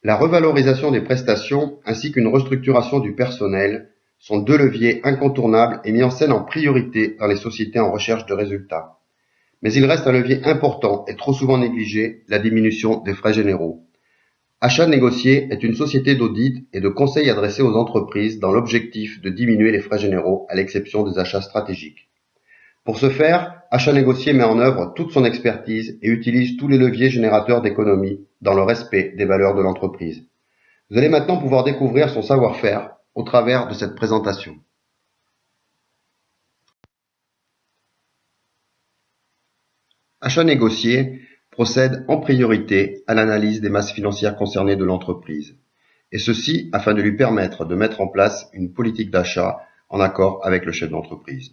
La revalorisation des prestations ainsi qu'une restructuration du personnel sont deux leviers incontournables et mis en scène en priorité dans les sociétés en recherche de résultats. Mais il reste un levier important et trop souvent négligé, la diminution des frais généraux. Achat Négocié est une société d'audit et de conseil adressée aux entreprises dans l'objectif de diminuer les frais généraux à l'exception des achats stratégiques. Pour ce faire, Achat Négocié met en œuvre toute son expertise et utilise tous les leviers générateurs d'économie dans le respect des valeurs de l'entreprise. Vous allez maintenant pouvoir découvrir son savoir-faire au travers de cette présentation. Achat Négocié procède en priorité à l'analyse des masses financières concernées de l'entreprise, et ceci afin de lui permettre de mettre en place une politique d'achat en accord avec le chef d'entreprise.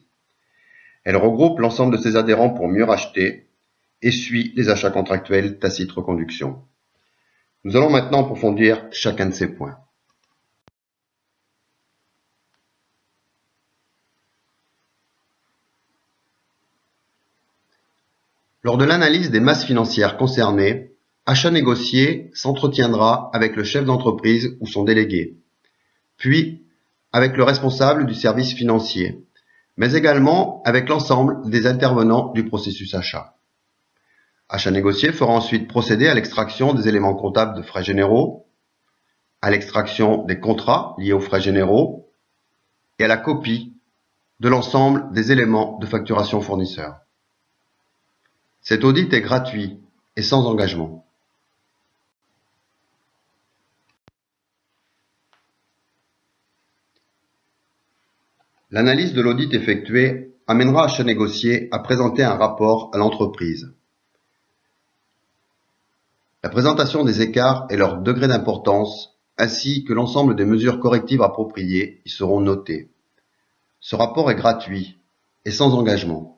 Elle regroupe l'ensemble de ses adhérents pour mieux racheter et suit les achats contractuels tacite reconduction. Nous allons maintenant approfondir chacun de ces points. Lors de l'analyse des masses financières concernées, Achat Négocié s'entretiendra avec le chef d'entreprise ou son délégué, puis avec le responsable du service financier, mais également avec l'ensemble des intervenants du processus achat. Achat Négocié fera ensuite procéder à l'extraction des éléments comptables de frais généraux, à l'extraction des contrats liés aux frais généraux et à la copie de l'ensemble des éléments de facturation fournisseur. Cet audit est gratuit et sans engagement. L'analyse de l'audit effectué amènera Achat Négocié à présenter un rapport à l'entreprise. La présentation des écarts et leur degré d'importance, ainsi que l'ensemble des mesures correctives appropriées, y seront notées. Ce rapport est gratuit et sans engagement.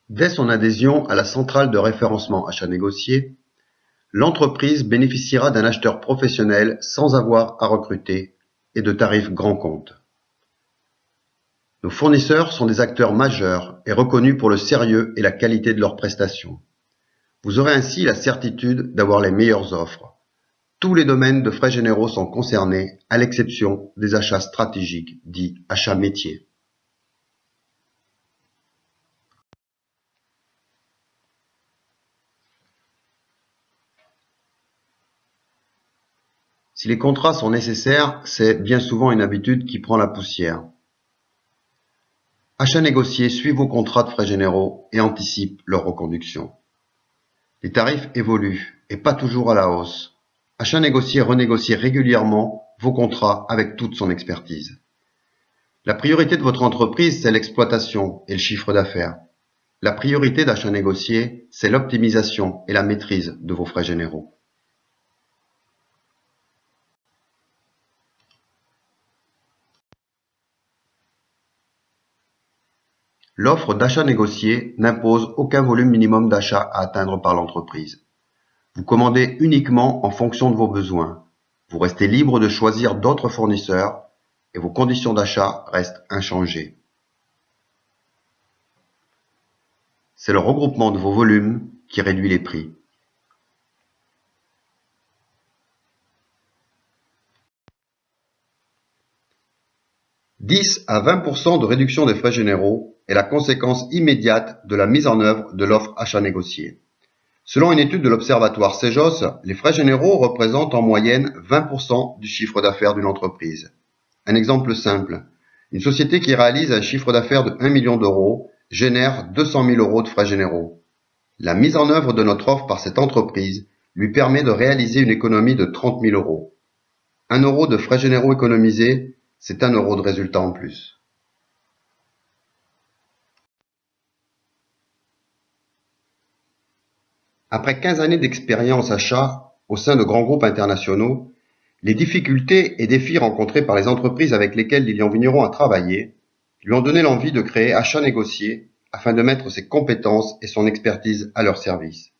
Dès son adhésion à la centrale de référencement Achat Négocié, l'entreprise bénéficiera d'un acheteur professionnel sans avoir à recruter et de tarifs grand compte. Nos fournisseurs sont des acteurs majeurs et reconnus pour le sérieux et la qualité de leurs prestations. Vous aurez ainsi la certitude d'avoir les meilleures offres. Tous les domaines de frais généraux sont concernés, à l'exception des achats stratégiques, dits achats métiers. Si les contrats sont nécessaires, c'est bien souvent une habitude qui prend la poussière. Achat Négocié suit vos contrats de frais généraux et anticipe leur reconduction. Les tarifs évoluent et pas toujours à la hausse. Achat Négocié renégocie régulièrement vos contrats avec toute son expertise. La priorité de votre entreprise, c'est l'exploitation et le chiffre d'affaires. La priorité d'Achat Négocié, c'est l'optimisation et la maîtrise de vos frais généraux. L'offre d'achat négocié n'impose aucun volume minimum d'achat à atteindre par l'entreprise. Vous commandez uniquement en fonction de vos besoins. Vous restez libre de choisir d'autres fournisseurs et vos conditions d'achat restent inchangées. C'est le regroupement de vos volumes qui réduit les prix. « 10 à 20% de réduction des frais généraux est la conséquence immédiate de la mise en œuvre de l'offre achat négocié. Selon une étude de l'Observatoire CEJOS, les frais généraux représentent en moyenne 20% du chiffre d'affaires d'une entreprise. Un exemple simple, une société qui réalise un chiffre d'affaires de 1 million d'euros génère 200 000 euros de frais généraux. La mise en œuvre de notre offre par cette entreprise lui permet de réaliser une économie de 30 000 euros. 1 euro de frais généraux économisés, c'est 1 euro de résultat en plus. Après 15 années d'expérience achat au sein de grands groupes internationaux, les difficultés et défis rencontrés par les entreprises avec lesquelles Lilian Vigneron a travaillé lui ont donné l'envie de créer Achat Négocié afin de mettre ses compétences et son expertise à leur service.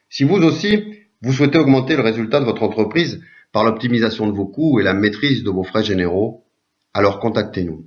Si vous aussi, vous souhaitez augmenter le résultat de votre entreprise par l'optimisation de vos coûts et la maîtrise de vos frais généraux, alors contactez-nous.